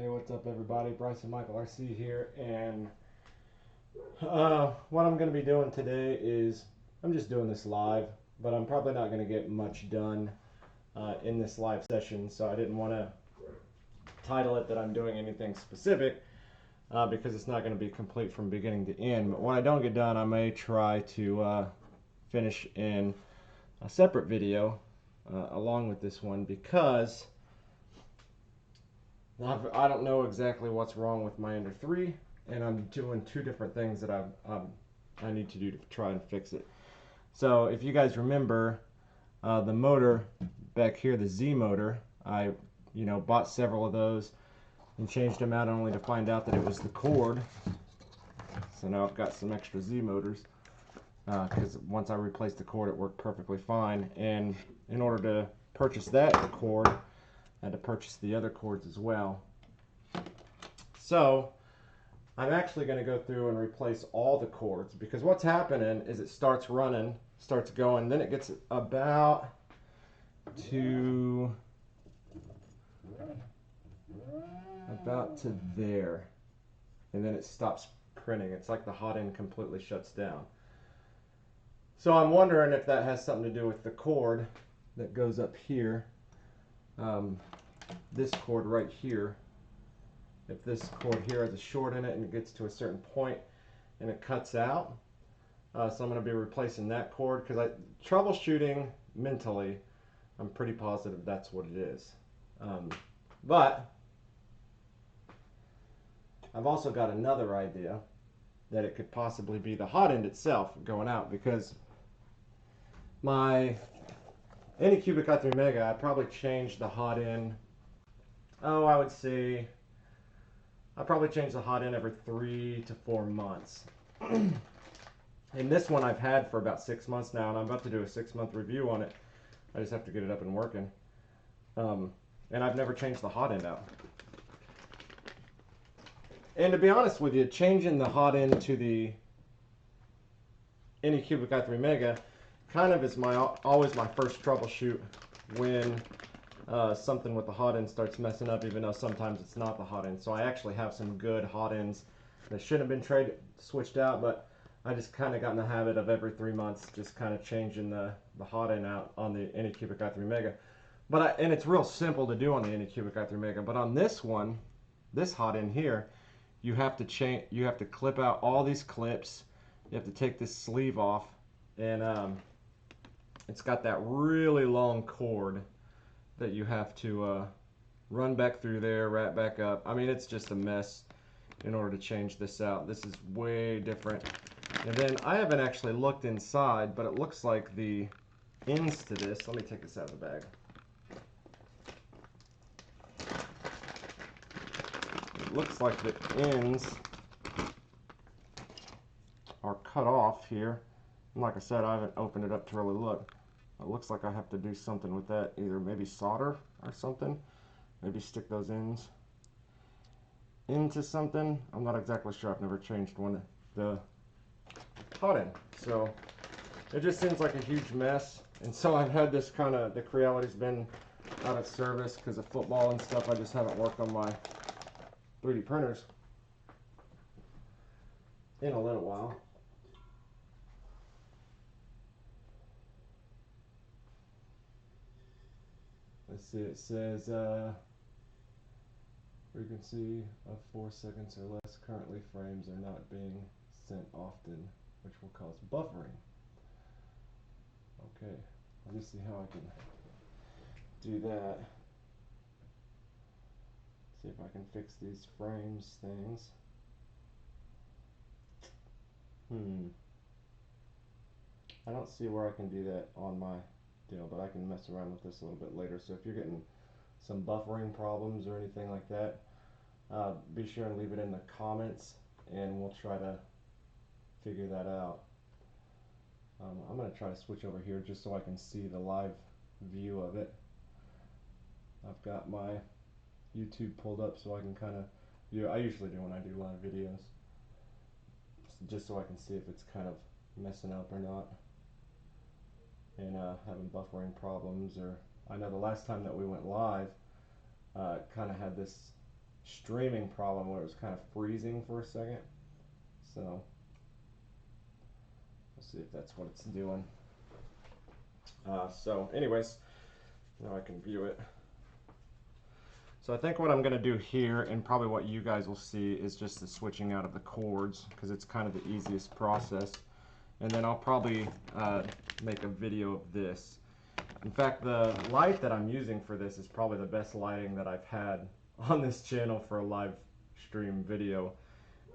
Hey, what's up, everybody? Bryson Michael RC here, and what I'm going to be doing today is I'm just doing this live, but I'm probably not going to get much done in this live session, so I didn't want to title it that I'm doing anything specific because it's not going to be complete from beginning to end. But when I don't get done, I may try to finish in a separate video along with this one because I don't know exactly what's wrong with my Ender 3, and I'm doing two different things that I need to do to try and fix it. So if you guys remember the motor back here, the Z motor, I bought several of those and changed them out only to find out that it was the cord. So now I've got some extra Z motors because once I replaced the cord, it worked perfectly fine. And in order to purchase that cord, I had to purchase the other cords as well. So I'm actually going to go through and replace all the cords, because what's happening is it starts running, starts going, then it gets about to there, and then it stops printing. It's like the hot end completely shuts down. So I'm wondering if that has something to do with the cord that goes up here. This cord right here, if this cord here has a short in it and it gets to a certain point and it cuts out, so I'm going to be replacing that cord, because troubleshooting mentally, I'm pretty positive that's what it is. But I've also got another idea that it could possibly be the hot end itself going out, because my Anycubic i3 Mega, I probably changed the hot end, I would say I probably change the hot end every 3 to 4 months. And this one I've had for about 6 months now, and I'm about to do a 6-month review on it. I just have to get it up and working. And I've never changed the hot end out. And to be honest with you, changing the hot end to the Anycubic i3 Mega kind of is always my first troubleshoot when something with the hot end starts messing up, even though sometimes it's not the hot end. So I actually have some good hot ends that shouldn't have been switched out, but I just kind of got in the habit of every 3 months just kind of changing the hot end out on the Anycubic i3 Mega. And it's real simple to do on the Anycubic i3 Mega, but on this one, this hot end here, you have to clip out all these clips. You have to take this sleeve off, and it's got that really long cord that you have to run back through there, wrap back up. I mean, it's just a mess in order to change this out. This is way different. And then I haven't actually looked inside, but it looks like the ends to this, let me take this out of the bag. It looks like the ends are cut off here. And like I said, I haven't opened it up to really look. It looks like I have to do something with that, either maybe solder or something. Maybe stick those ends into something. I'm not exactly sure. I've never changed the hot end. So it just seems like a huge mess. And so I've had this kind of, the Creality's been out of service because of football and stuff. I just haven't worked on my 3D printers in a little while. Let's see, it says frequency of 4 seconds or less. Currently frames are not being sent often, which will cause buffering. Okay, let me see how I can do that. See if I can fix these frames things. I don't see where I can do that on my deal, but I can mess around with this a little bit later. So if you're getting some buffering problems or anything like that, be sure and leave it in the comments, and we'll try to figure that out. I'm going to try to switch over here just so I can see the live view of it. I've got my YouTube pulled up so I can kind of view it. I usually do when I do live videos, just so I can see if it's kind of messing up or not, and having buffering problems. Or I know the last time that we went live, it kind of had this streaming problem where it was kind of freezing for a second. So we'll see if that's what it's doing. So anyways, now I can view it. So I think what I'm going to do here, and probably what you guys will see, is just the switching out of the cords, because it's kind of the easiest process. And then I'll probably make a video of this. In fact, the light that I'm using for this is probably the best lighting that I've had on this channel for a live stream video.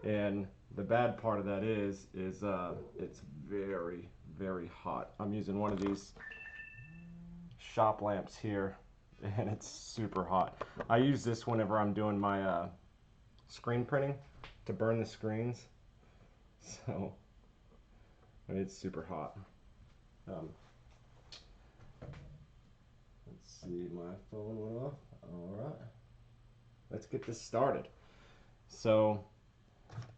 And the bad part of that is it's very, very hot. I'm using one of these shop lamps here, and it's super hot. I use this whenever I'm doing my screen printing to burn the screens. So it's super hot. Let's see, my phone went off. All right, let's get this started. So,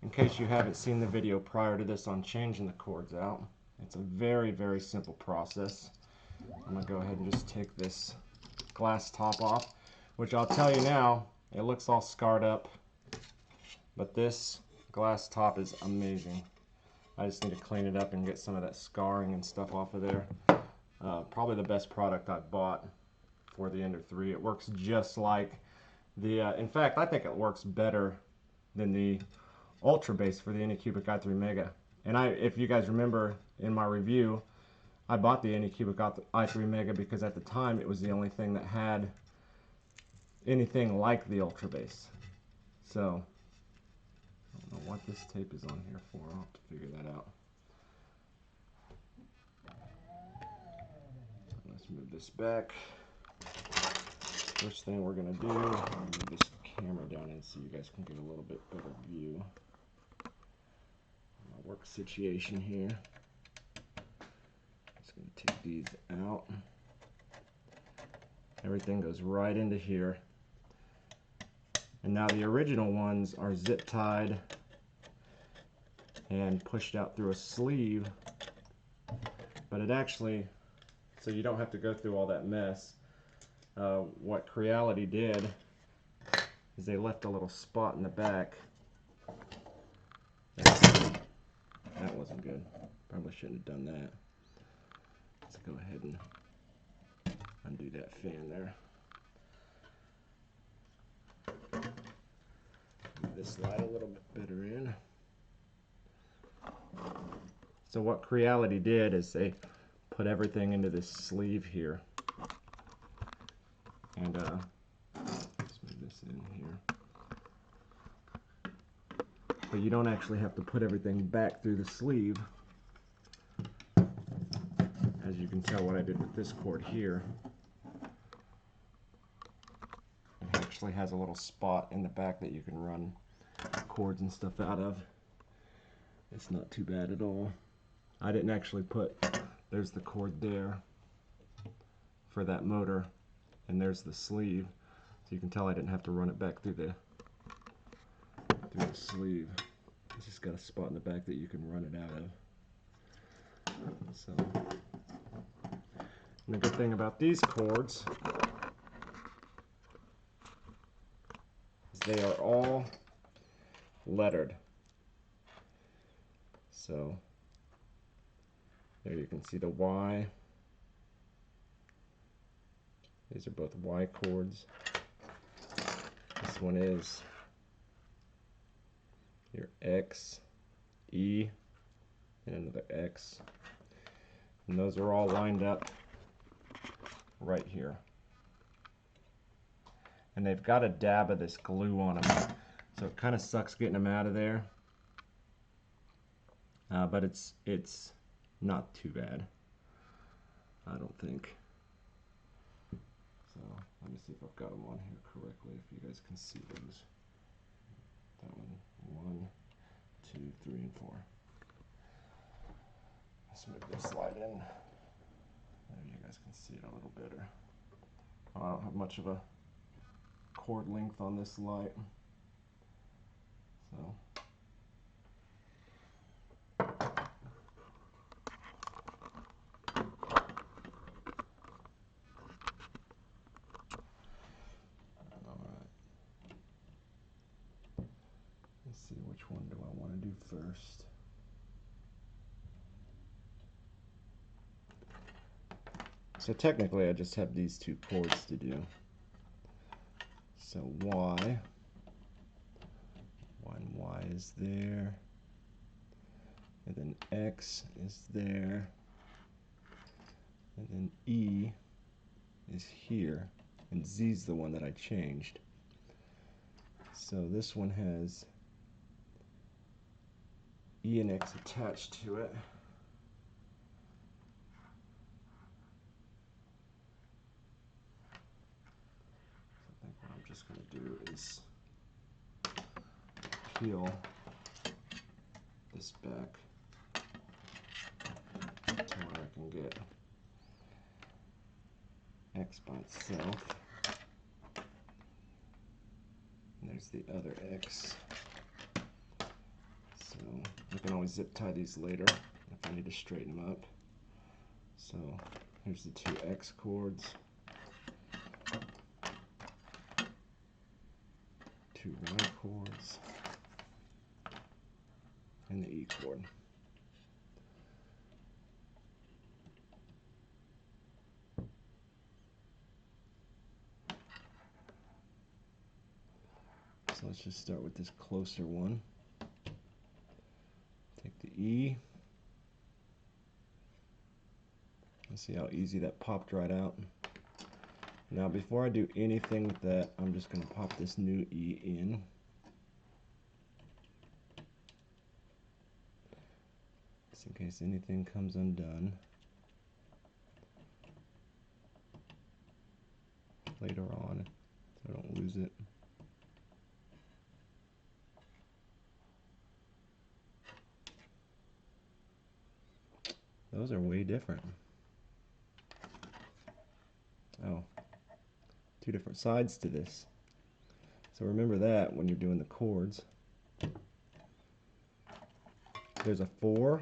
in case you haven't seen the video prior to this on changing the cords out, it's a very, very simple process. I'm gonna go ahead and just take this glass top off, which I'll tell you now, it looks all scarred up, but this glass top is amazing. I just need to clean it up and get some of that scarring and stuff off of there. Probably the best product I've bought for the Ender 3. It works just like the, in fact, I think it works better than the Ultra Base for the Anycubic i3 Mega. And if you guys remember in my review, I bought the Anycubic i3 Mega because at the time it was the only thing that had anything like the Ultra Base. So I don't know what this tape is on here for. I'll have to figure that out. Let's move this back. First thing we're going to do, I'll move this camera down in so you guys can get a little bit better view. My work situation here. Just going to take these out. Everything goes right into here. And now the original ones are zip tied and pushed out through a sleeve, but it actually, so you don't have to go through all that mess. What Creality did is they left a little spot in the back. That wasn't good. Probably shouldn't have done that. Let's go ahead and undo that fan there. Move this light a little bit better in. So what Creality did is they put everything into this sleeve here. And let's move this in here. But you don't actually have to put everything back through the sleeve. As you can tell what I did with this cord here. It actually has a little spot in the back that you can run cords and stuff out of. It's not too bad at all. I didn't actually put, there's the cord there for that motor, and there's the sleeve. So you can tell I didn't have to run it back through the sleeve. It's just got a spot in the back that you can run it out of. So, and the good thing about these cords is they are all lettered. So there you can see the Y. These are both Y cords. This one is your X, E, and another X. And those are all lined up right here. And they've got a dab of this glue on them. So it kind of sucks getting them out of there. But it's not too bad, I don't think. So let me see if I've got them on here correctly, if you guys can see those. That one, 1, 2, 3, and 4. Let's move this light in. There you guys can see it a little better. I don't have much of a cord length on this light. So see, which one do I want to do first? So technically I just have these two chords to do. So Y, and Y is there, and then X is there, and then E is here, and Z is the one that I changed. So this one has E and X attached to it. So I think what I'm just going to do is peel this back to where I can get X by itself. And there's the other X. So I can always zip tie these later if I need to straighten them up. So here's the two X chords, two Y chords, and the E chord. So let's just start with this closer one. Take the E. Let's see how easy that popped right out. Now before I do anything with that, I'm just going to pop this new E in. Just in case anything comes undone later on, so I don't lose it. Those are way different. Oh, two different sides to this. So remember that when you're doing the chords. There's a 4,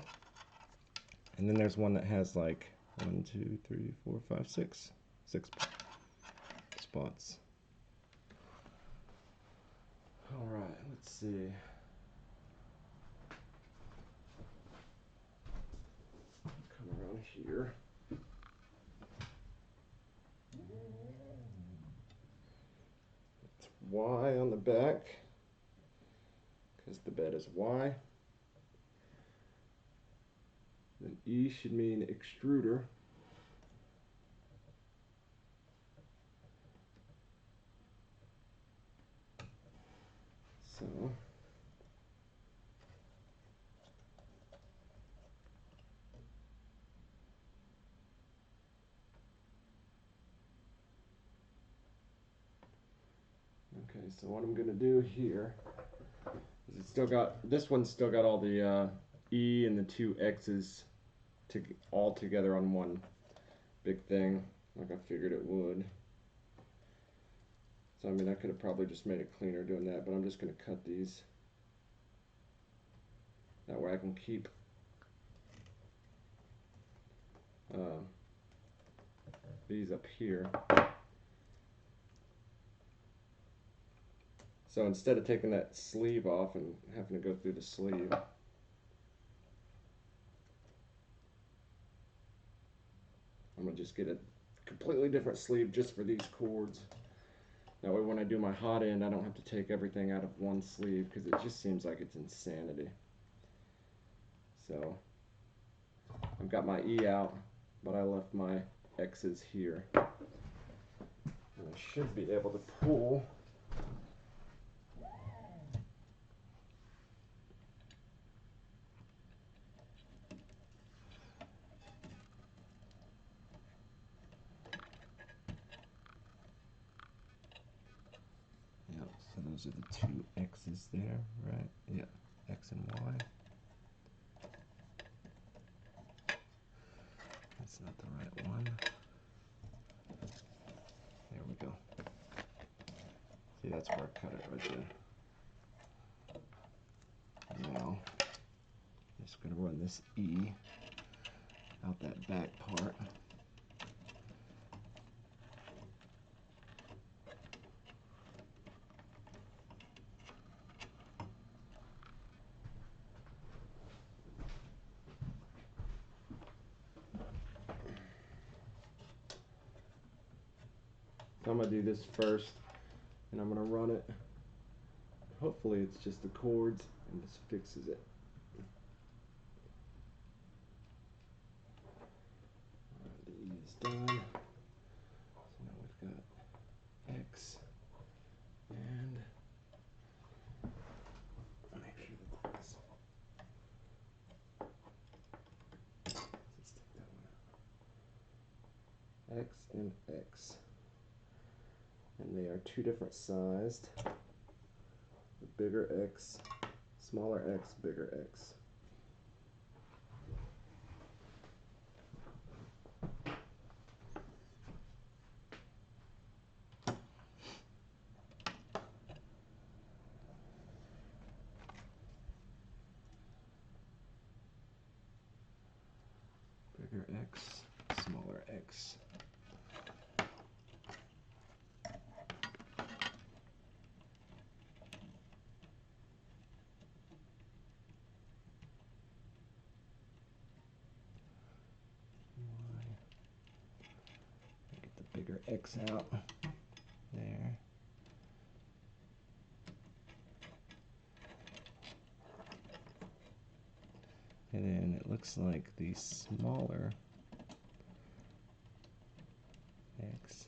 and then there's one that has like 1, 2, 3, 4, 5, 6 spots. All right, let's see. Come around here. It's Y on the back, because the bed is Y. Then E should mean extruder. So okay, so what I'm going to do here is it's still got, this one's still got all the E and the two X's all together on one big thing, like I figured it would. So I mean, I could have probably just made it cleaner doing that, but I'm just going to cut these. That way I can keep these up here. So instead of taking that sleeve off and having to go through the sleeve, I'm going to just get a completely different sleeve just for these chords. That way when I do my hot end, I don't have to take everything out of one sleeve, because it just seems like it's insanity. So I've got my E out, but I left my X's here. And I should be able to pull so those are the two X's there, right? Yeah, X and Y. That's not the right one. There we go. See, that's where I cut it right there. Now, I'm just going to run this E out that back part. I'm going to do this first, and I'm going to run it. Hopefully it's just the cords and just fixes it. The E is done. So now we've got X and make sure that this. Let's take that one out. X and X. And they are two different sized. The bigger X, smaller X, bigger X. Bigger X, smaller X. Get the bigger X out there. And then it looks like the smaller X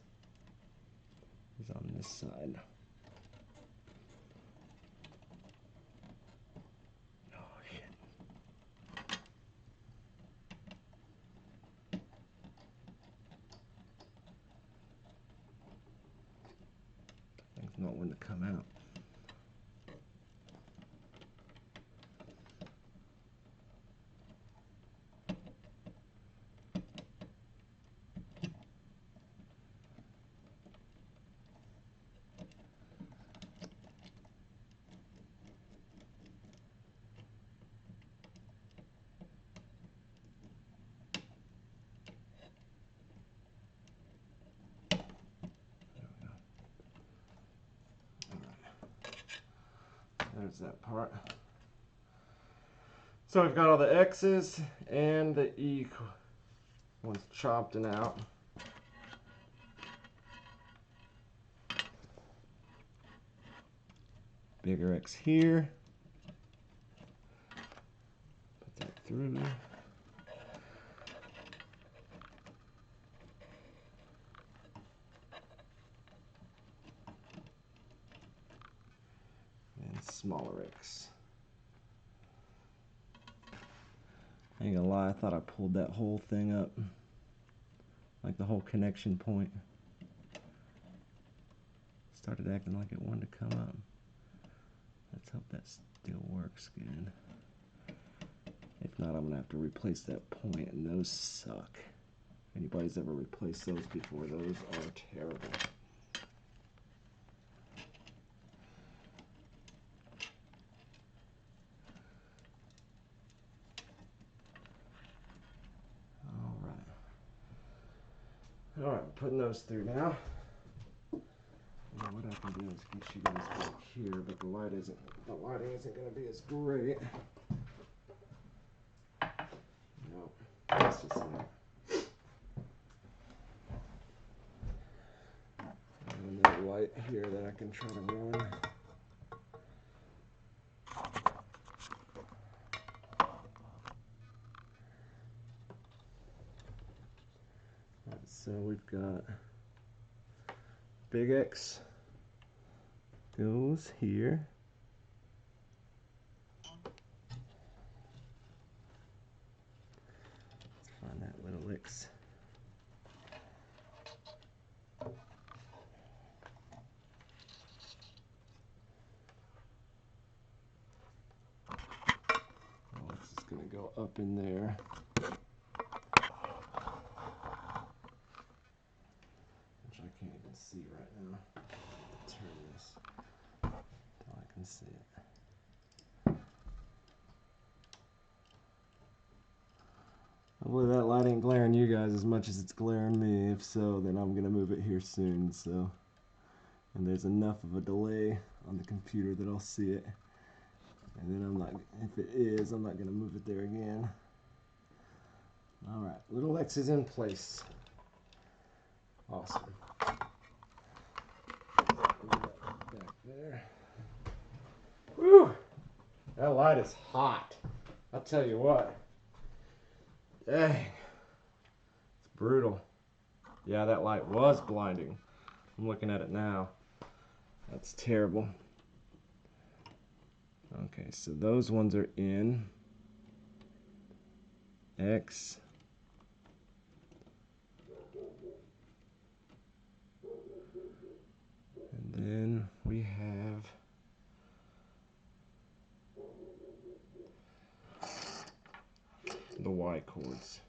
is on this side. Oh shit. That thing's not one to come out. There's that part. So we've got all the X's and the E ones chopped and out. Bigger X here. Put that through. And smaller X. I ain't gonna lie, I thought I pulled that whole thing up. Like the whole connection point. Started acting like it wanted to come up. Let's hope that still works good. If not, I'm gonna have to replace that point, and those suck. If anybody's ever replaced those before, those are terrible. Alright, putting those through now. Now what I can do is get you guys back here, but the lighting isn't going to be as great. No, that's just it. And that light here that I can try to run. So we've got big X goes here. Let's find that little X. Oh, this is going to go up in there. I can't even see right now. Turn this until I can see it. Hopefully that light ain't glaring you guys as much as it's glaring me. If so, then I'm gonna move it here soon. So, and there's enough of a delay on the computer that I'll see it. And then I'm not. If it is, I'm not gonna move it there again. All right, little X is in place. Awesome. back there. Whew! That light is hot. I'll tell you what. Dang. It's brutal. Yeah, that light was blinding. I'm looking at it now. That's terrible. Okay, so those ones are in. X. And then we have the Y chords.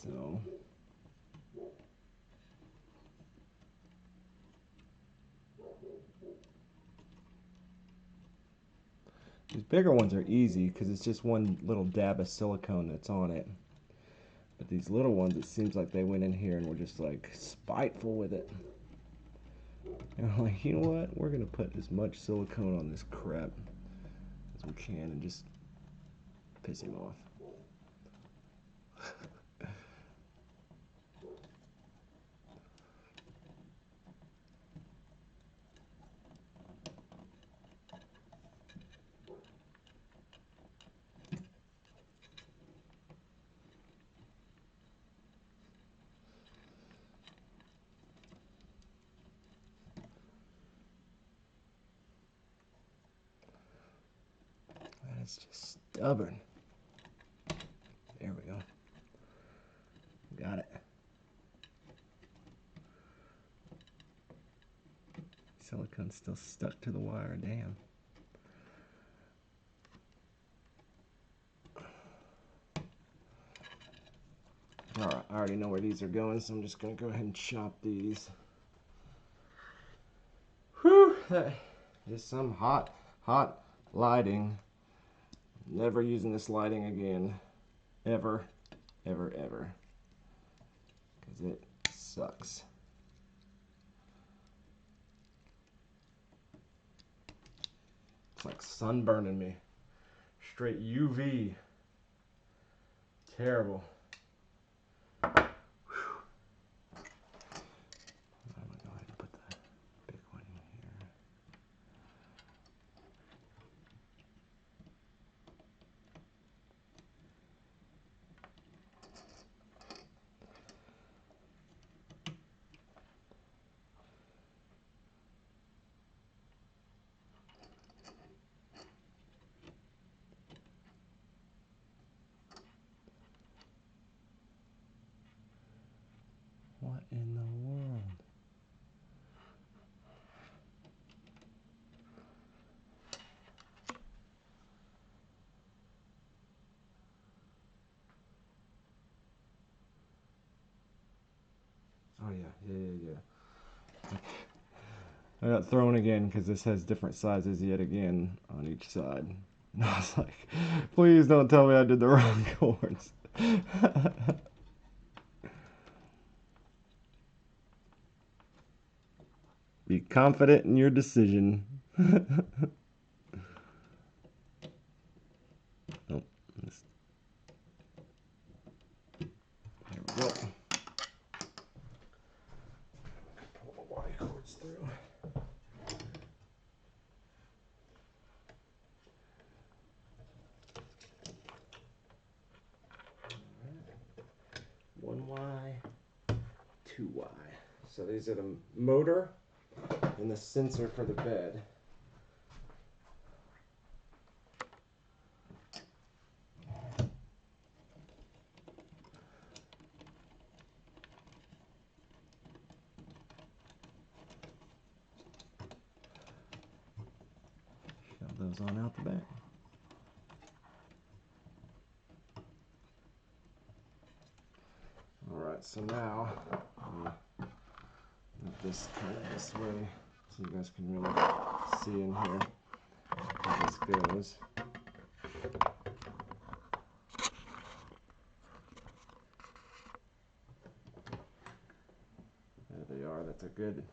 So these bigger ones are easy because it's just one little dab of silicone that's on it. But these little ones, it seems like they went in here and were just like spiteful with it. And I'm like, you know what? We're gonna put as much silicone on this crap as we can and just piss him off. That's just stubborn. There we go. Got it. Silicone's still stuck to the wire, damn. Alright, I already know where these are going, so I'm just going to go ahead and chop these. Whew, that is some hot lighting. Never using this lighting again. Ever, ever, ever. Because it sucks. It's like sunburning me. Straight UV. Terrible. I'm gonna go ahead and put the big one in here. What in the world? Oh yeah. I got thrown again because this has different sizes yet again on each side. And I was like, please don't tell me I did the wrong chords. Be confident in your decision. Oh, there we go. Pull the Y chords through. One Y, two Y. So these are the motor and the sensor for the bed. Shove those on out the back. Alright, so now move this kind of this way so you guys can really see in here how this goes. There they are. That's a good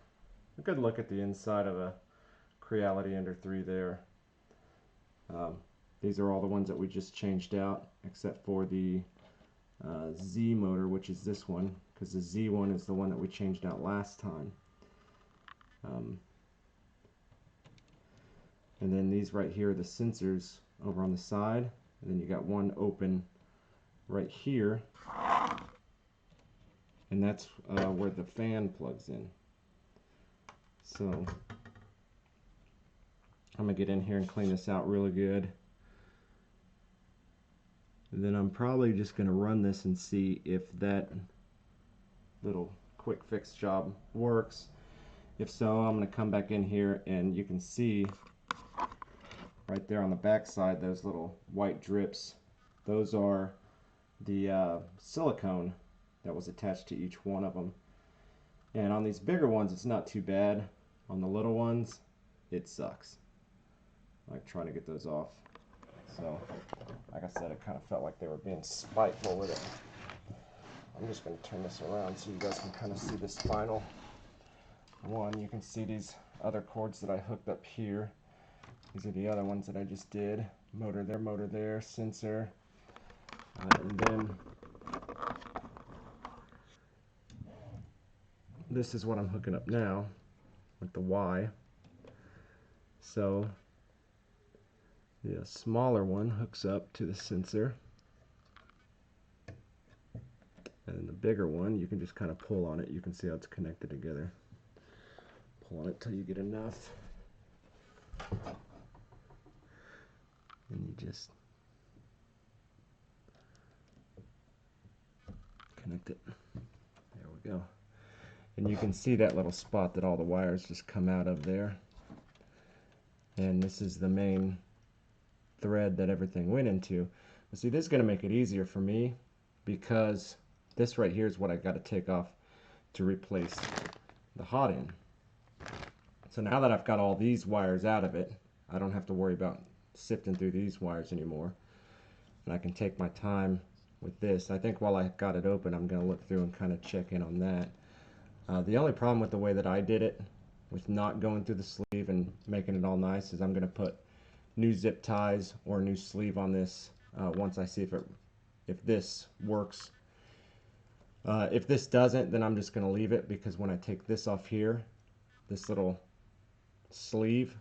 look at the inside of a Creality Ender 3 there. These are all the ones that we just changed out, except for the Z motor, which is this one, because the Z one is the one that we changed out last time. Um, and then these right here are the sensors over on the side, and then you got one open right here, and that's where the fan plugs in. So I'm gonna get in here and clean this out really good, and then I'm probably just gonna run this and see if that little quick fix job works. If so, I'm gonna come back in here, and you can see right there on the back side those little white drips. Those are the silicone that was attached to each one of them. And on these bigger ones it's not too bad. On the little ones it sucks, like trying to get those off. So like I said, it kind of felt like they were being spiteful with it. I'm just going to turn this around so you guys can kind of see this final one. You can see these other cords that I hooked up here. These are the other ones that I just did. Motor there, sensor. And then this is what I'm hooking up now with the Y. So the smaller one hooks up to the sensor, and the bigger one you can just kind of pull on it. You can see how it's connected together. Pull on it till you get enough, and you just connect it. There we go. And you can see that little spot that all the wires just come out of there. And this is the main thread that everything went into. But see, this is going to make it easier for me, because this right here is what I got to take off to replace the hot end. So now that I've got all these wires out of it, I don't have to worry about sifting through these wires anymore. And I can take my time with this. I think while I got it open, I'm going to look through and kind of check in on that. The only problem with the way that I did it, with not going through the sleeve and making it all nice, is I'm going to put new zip ties or a new sleeve on this once I see if this works. If this doesn't, then I'm just going to leave it, because when I take this off here, this little sleeve,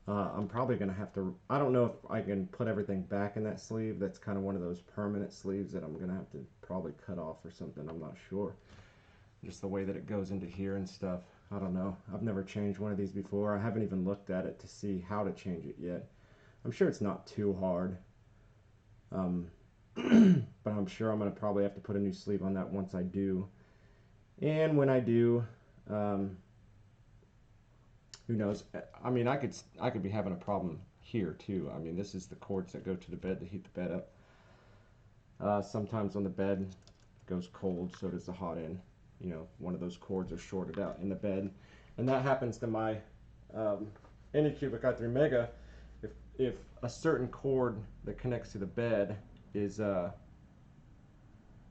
I'm probably going to have to, I don't know if I can put everything back in that sleeve. That's kind of one of those permanent sleeves that I'm going to have to probably cut off or something. I'm not sure. Just the way that it goes into here and stuff. I don't know. I've never changed one of these before. I haven't even looked at it to see how to change it yet. I'm sure it's not too hard. But I'm sure I'm going to probably have to put a new sleeve on that once I do. And when I do, who knows? I mean, I could be having a problem here too. I mean, this is the cords that go to the bed to heat the bed up. Sometimes when the bed goes cold, so does the hot end. You know, one of those cords are shorted out in the bed, and that happens to my Anycubic i3 Mega. If a certain cord that connects to the bed is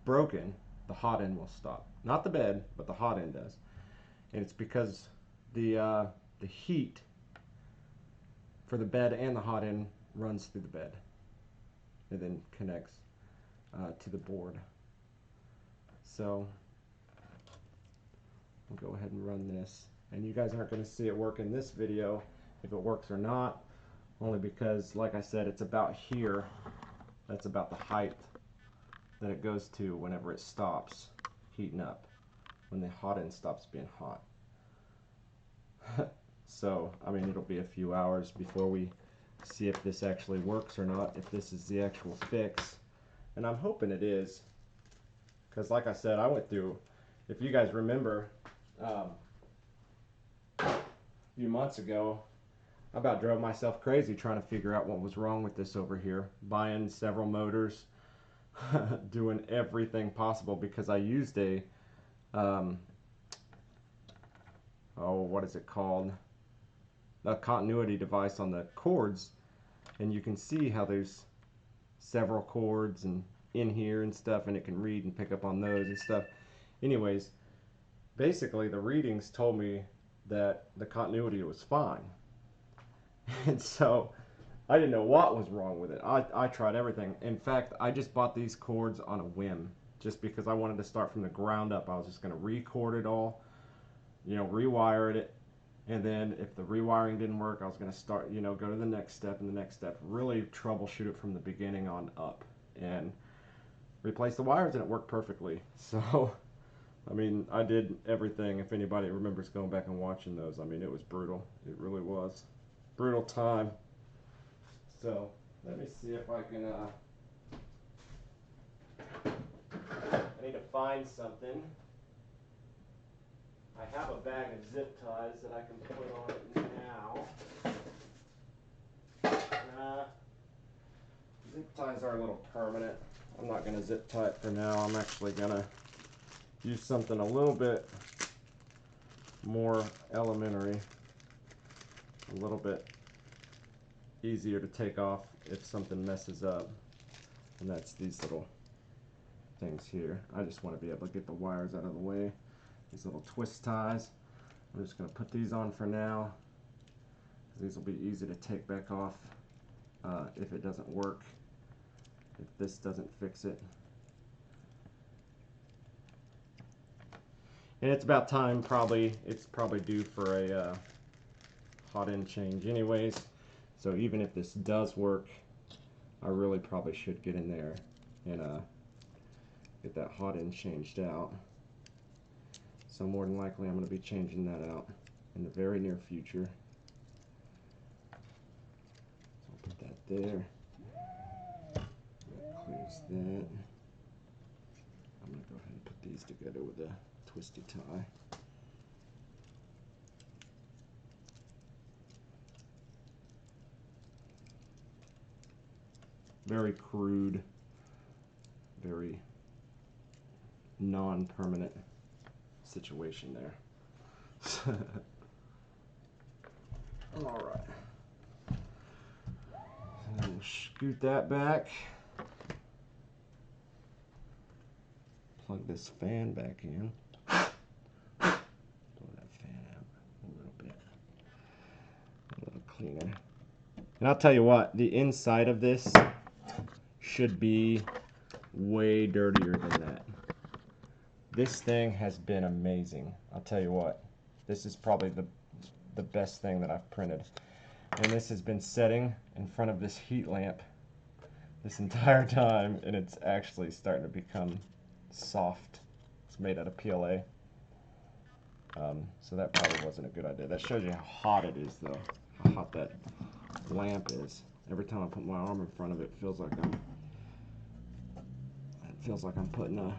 broken, the hot end will stop. Not the bed, but the hot end does, and it's because the heat for the bed and the hot end runs through the bed and then connects to the board. So we'll go ahead and run this, and you guys aren't going to see it work in this video if it works or not, only because, like I said, it's about here. That's about the height that it goes to whenever it stops heating up, when the hot end stops being hot. So I mean, it'll be a few hours before we see if this actually works or not, if this is the actual fix, and I'm hoping it is, because like I said, I went through, if you guys remember, a few months ago, I about drove myself crazy trying to figure out what was wrong with this over here, buying several motors, doing everything possible, because I used a what is it called, a continuity device on the cords, and you can see how there's several cords and in here and stuff, and it can read and pick up on those and stuff. Anyways, basically the readings told me that the continuity was fine. And so I didn't know what was wrong with it. I tried everything. In fact, I just bought these cords on a whim, just because I wanted to start from the ground up. I was just going to record it all, you know, rewire it, And then if the rewiring didn't work, I was going to start, you know, go to the next step and the next step, really troubleshoot it from the beginning on up and replace the wires, and it worked perfectly. So, I mean, I did everything. If anybody remembers going back and watching those, I mean, it was brutal. It really was. Brutal time. So, let me see if I can, I need to find something. I have a bag of zip ties that I can put on it now. Zip ties are a little permanent. I'm not going to zip tie it for now. I'm actually going to use something a little bit more elementary, a little bit easier to take off if something messes up, and that's these little things here. I just want to be able to get the wires out of the way. These little twist ties. I'm just going to put these on for now. These will be easy to take back off if it doesn't work, if this doesn't fix it. And it's about time, it's probably due for a hot end change anyways. So even if this does work, I really probably should get in there and get that hot end changed out. So more than likely I'm going to be changing that out in the very near future. So I'll put that there. That clears that. I'm going to go ahead and put these together with a twisty tie. Very crude, very non-permanent situation there. Alright. So we'll scoot that back. Plug this fan back in. Blow that fan out a little bit. A little cleaner. And I'll tell you what, the inside of this should be way dirtier than that. This thing has been amazing. I'll tell you what, this is probably the best thing that I've printed. And this has been setting in front of this heat lamp this entire time, and it's actually starting to become soft. It's made out of PLA. So that probably wasn't a good idea. That shows you how hot it is though, how hot that lamp is. Every time I put my arm in front of it, it feels like I'm putting a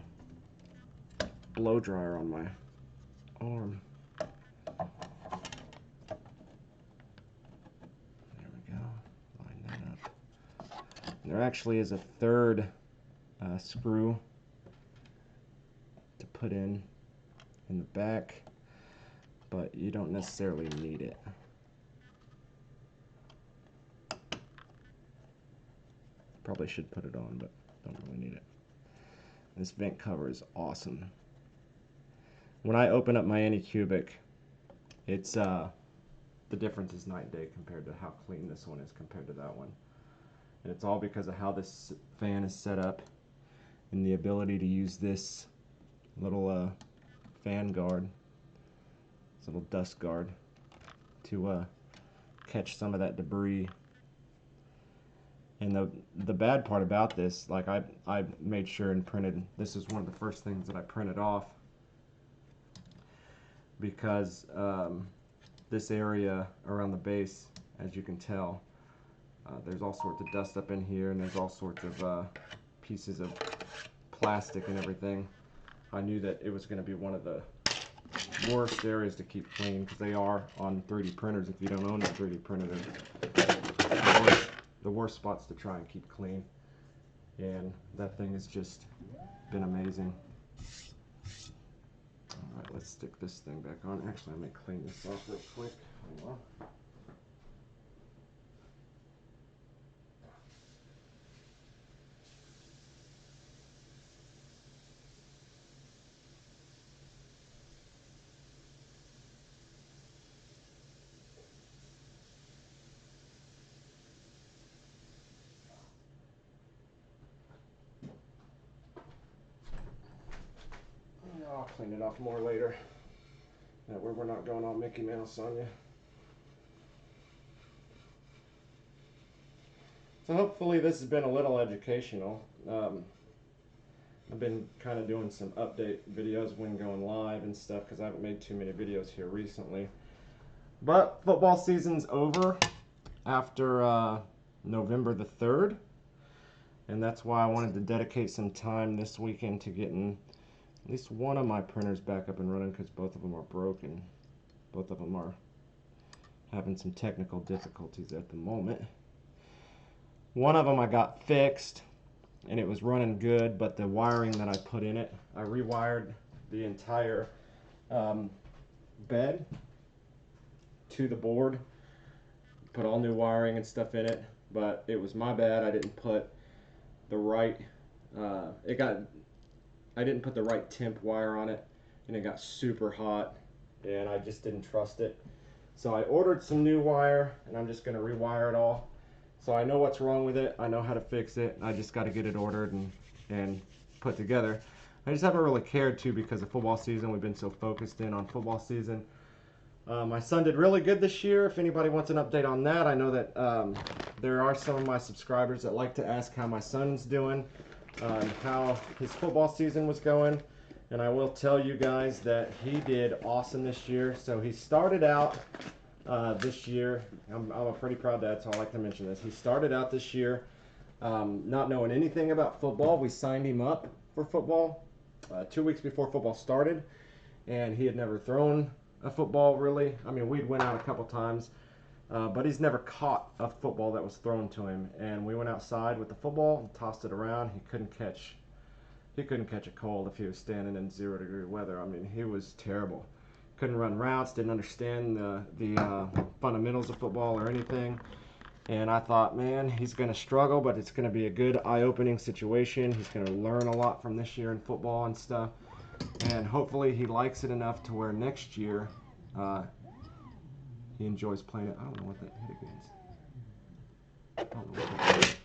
blow dryer on my arm. There we go. Line that up. And there actually is a third screw to put in the back, but you don't necessarily need it. Probably should put it on, but don't really need it. This vent cover is awesome. When I open up my Anycubic, it's the difference is night and day compared to how clean this one is compared to that one. And it's all because of how this fan is set up and the ability to use this little fan guard, this little dust guard, to catch some of that debris. And the bad part about this, like I made sure and printed, this is one of the first things that I printed off, because this area around the base, as you can tell, there's all sorts of dust up in here, and there's all sorts of pieces of plastic and everything. I knew that it was going to be one of the worst areas to keep clean, because they are on 3D printers. If you don't own a 3D printer, they're the worst spots to try and keep clean. And that thing has just been amazing. Alright, let's stick this thing back on. Actually, I may clean this off real quick. Hold on. I'll clean it off more later. That way we're not going all Mickey Mouse on you. So hopefully this has been a little educational. I've been kind of doing some update videos when going live and stuff because I haven't made too many videos here recently. But football season's over after November the 3rd. And that's why I wanted to dedicate some time this weekend to getting at least one of my printers back up and running because both of them are broken. Both of them are having some technical difficulties at the moment. One of them I got fixed and it was running good, but the wiring that I put in it, I rewired the entire bed to the board, put all new wiring and stuff in it, but it was my bad. I didn't put the right I didn't put the right temp wire on it, and it got super hot, and I just didn't trust it. So I ordered some new wire, and I'm just going to rewire it all. So I know what's wrong with it. I know how to fix it. I just got to get it ordered and put together. I just haven't really cared to because of football season. We've been so focused in on football season. My son did really good this year. If anybody wants an update on that, I know that there are some of my subscribers that like to ask how my son's doing, how his football season was going. And I will tell you guys that he did awesome this year. So he started out this year, I'm a pretty proud dad, so I like to mention this. He started out this year not knowing anything about football. We signed him up for football 2 weeks before football started, and he had never thrown a football really. I mean, we'd went out a couple times, but he's never caught a football that was thrown to him. And we went outside with the football and tossed it around. He couldn't catch a cold if he was standing in 0-degree weather. I mean, he was terrible. Couldn't run routes, didn't understand the fundamentals of football or anything. And I thought, man, he's going to struggle, but it's going to be a good eye-opening situation. He's going to learn a lot from this year in football and stuff. And hopefully he likes it enough to where next year he enjoys playing it. I don't know what that hit against. I don't know what that is.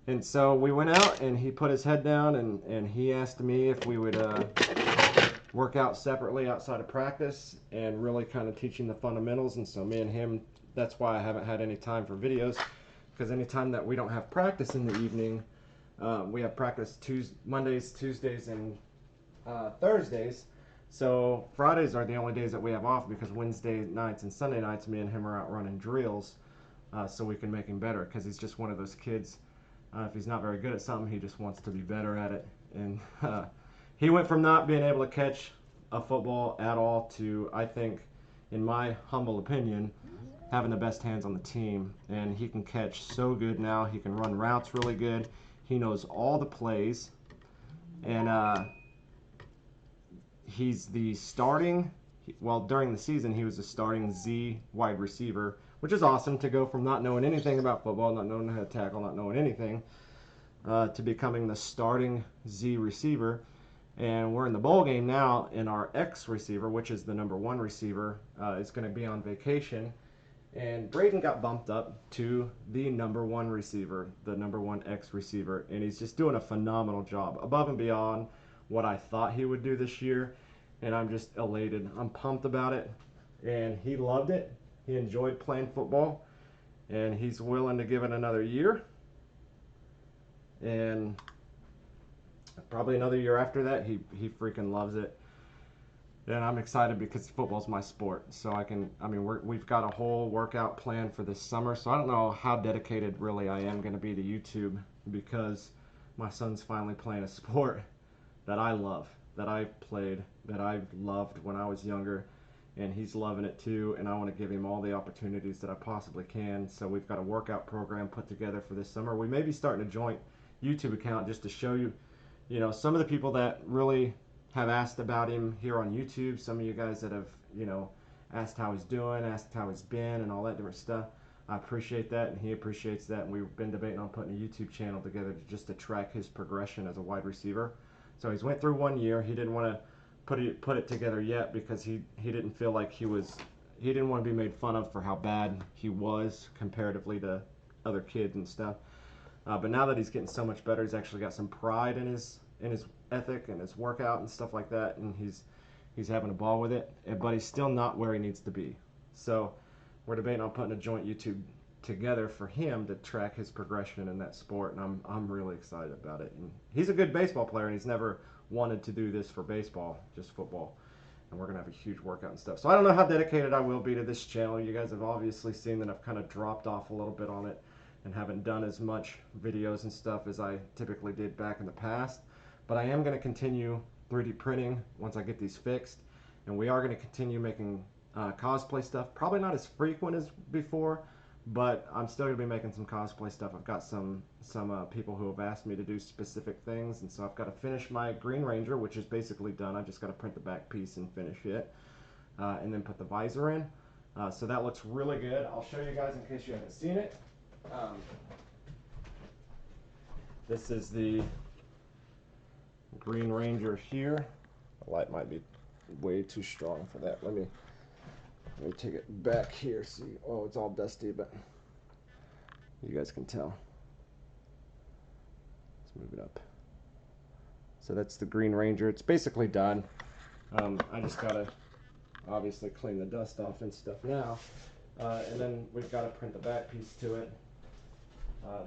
And so we went out, and he put his head down, and he asked me if we would work out separately outside of practice and really kind of teaching the fundamentals. And so me and him, that's why I haven't had any time for videos, because anytime that we don't have practice in the evening, we have practice Mondays, Tuesdays, and Thursdays. So Fridays are the only days that we have off, because Wednesday nights and Sunday nights me and him are out running drills so we can make him better, because he's just one of those kids. If he's not very good at something, he just wants to be better at it. And he went from not being able to catch a football at all to, I think, in my humble opinion, having the best hands on the team. And he can catch so good now. He can run routes really good. He knows all the plays. And he's the starting, well, during the season, he was the starting Z wide receiver, which is awesome to go from not knowing anything about football, not knowing how to tackle, not knowing anything, to becoming the starting Z receiver. And we're in the bowl game now, and our X receiver, which is the #1 receiver, is going to be on vacation. And Braden got bumped up to the #1 receiver, the #1 X receiver, and he's just doing a phenomenal job, above and beyond what I thought he would do this year. And I'm just elated. I'm pumped about it. And he loved it. He enjoyed playing football, and he's willing to give it another year. And probably another year after that. He freaking loves it. And I'm excited because football's my sport. So we've got a whole workout plan for this summer. So I don't know how dedicated really I am going to be to YouTube, because my son's finally playing a sport that I love, that I've played, that I've loved when I was younger. And he's loving it too, and I want to give him all the opportunities that I possibly can. So we've got a workout program put together for this summer. We may be starting a joint YouTube account just to show you, some of the people that really have asked about him here on YouTube, some of you guys that have, asked how he's doing, asked how he's been, and all that different stuff. I appreciate that, and he appreciates that, and we've been debating on putting a YouTube channel together just to track his progression as a wide receiver. So he's went through 1 year. He didn't want to put it together yet because he didn't feel like he didn't want to be made fun of for how bad he was comparatively to other kids and stuff. But now that he's getting so much better, he's actually got some pride in his ethic and his workout and stuff like that, and He's having a ball with it, but he's still not where he needs to be. So we're debating on putting a joint YouTube together for him to track his progression in that sport, and I'm really excited about it. And he's a good baseball player, and he's never wanted to do this for baseball, just football. And we're gonna have a huge workout and stuff. So I don't know how dedicated I will be to this channel. You guys have obviously seen that I've kind of dropped off a little bit on it and haven't done as much videos and stuff as I typically did back in the past. But I am gonna continue 3D printing once I get these fixed, and we are gonna continue making cosplay stuff. Probably not as frequent as before, but I'm still gonna be making some cosplay stuff. I've got some people who have asked me to do specific things, and so I've got to finish my Green Ranger, which is basically done. I just got to print the back piece and finish it, and then put the visor in. So that looks really good. I'll show you guys in case you haven't seen it. This is the Green Ranger here. The light might be way too strong for that. Let me take it back here. See, oh, it's all dusty, but you guys can tell. Let's move it up. So that's the Green Ranger. It's basically done. I just gotta obviously clean the dust off and stuff now, and then we've got to print the back piece to it.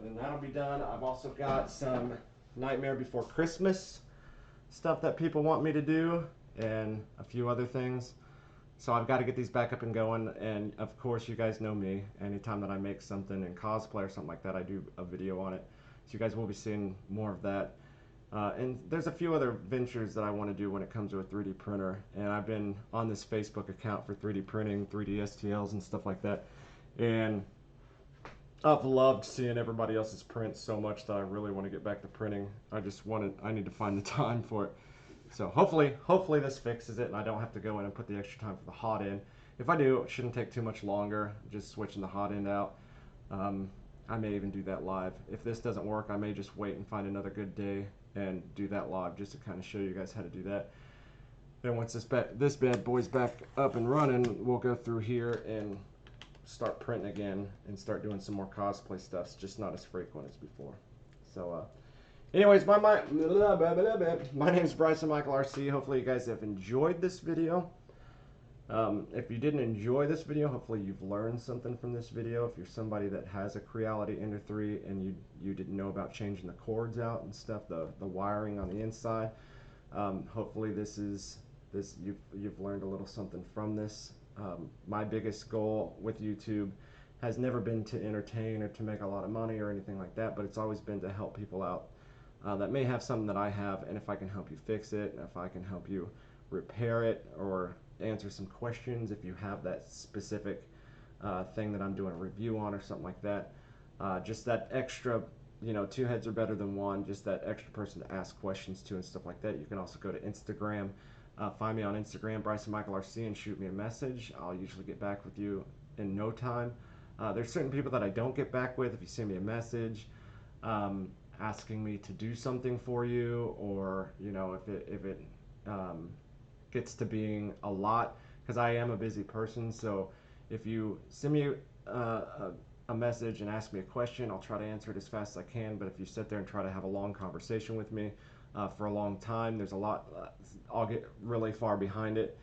Then that'll be done. I've also got some Nightmare Before Christmas stuff that people want me to do, and a few other things. So I've got to get these back up and going, and of course you guys know me. Anytime that I make something in cosplay or something like that, I do a video on it. So you guys will be seeing more of that. And there's a few other ventures that I want to do when it comes to a 3D printer. And I've been on this Facebook account for 3D printing, 3D STLs and stuff like that. And I've loved seeing everybody else's prints so much that I really want to get back to printing. I need to find the time for it. So hopefully this fixes it and I don't have to go in and put the extra time for the hot end. If I do, it shouldn't take too much longer, just switching the hot end out. I may even do that live. If this doesn't work, I may just wait and find another good day and do that live, just to kind of show you guys how to do that. Then once this bad boy's back up and running, we'll go through here and start printing again and start doing some more cosplay stuff. It's just not as frequent as before. So anyways, my name is Bryson Michael RC. Hopefully you guys have enjoyed this video. If you didn't enjoy this video, hopefully you've learned something from this video. If you're somebody that has a Creality Ender 3 and you didn't know about changing the cords out and stuff, the wiring on the inside, hopefully you've learned a little something from this. My biggest goal with YouTube has never been to entertain or to make a lot of money or anything like that, but it's always been to help people out that may have something that I have, and if I can help you fix it, and if I can help you repair it or answer some questions if you have that specific thing that I'm doing a review on or something like that. Just that extra, two heads are better than one, just that extra person to ask questions to and stuff like that. You can also go to Instagram, find me on Instagram, Bryson Michael RC, and shoot me a message. I'll usually get back with you in no time. There's certain people that I don't get back with. If you send me a message asking me to do something for you, or if it gets to being a lot, because I am a busy person. So if you send me a message and ask me a question, I'll try to answer it as fast as I can. But if you sit there and try to have a long conversation with me for a long time, there's a lot, I'll get really far behind it,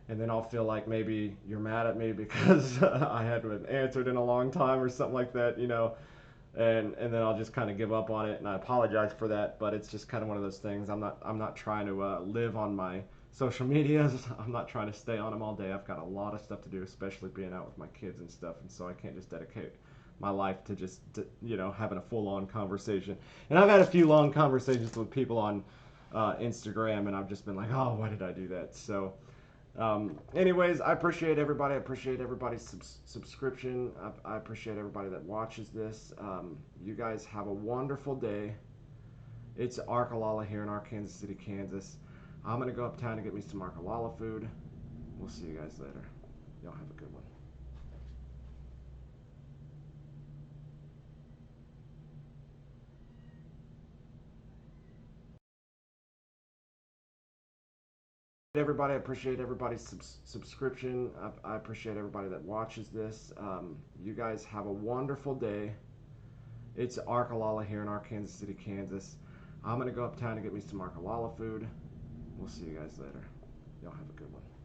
and then I'll feel like maybe you're mad at me because I hadn't answered in a long time or something like that, and then I'll just kind of give up on it, and I apologize for that. But it's just kind of one of those things. I'm not trying to live on my social medias. I'm not trying to stay on them all day. I've got a lot of stuff to do, especially being out with my kids and stuff, and so I can't just dedicate my life to just having a full-on conversation. And I've had a few long conversations with people on Instagram, and I've just been like, oh, why did I do that? So anyways, I appreciate everybody. I appreciate everybody's subscription. I appreciate everybody that watches this. You guys have a wonderful day. It's Arkalala here in Arkansas City, Kansas. I'm going to go uptown to get me some Arkalala food. We'll see you guys later. Y'all have a good one. Everybody, I appreciate everybody's subscription. I appreciate everybody that watches this. You guys have a wonderful day. It's Arkalala here in Arkansas City, Kansas. I'm going to go uptown to get me some Arkalala food. We'll see you guys later. Y'all have a good one.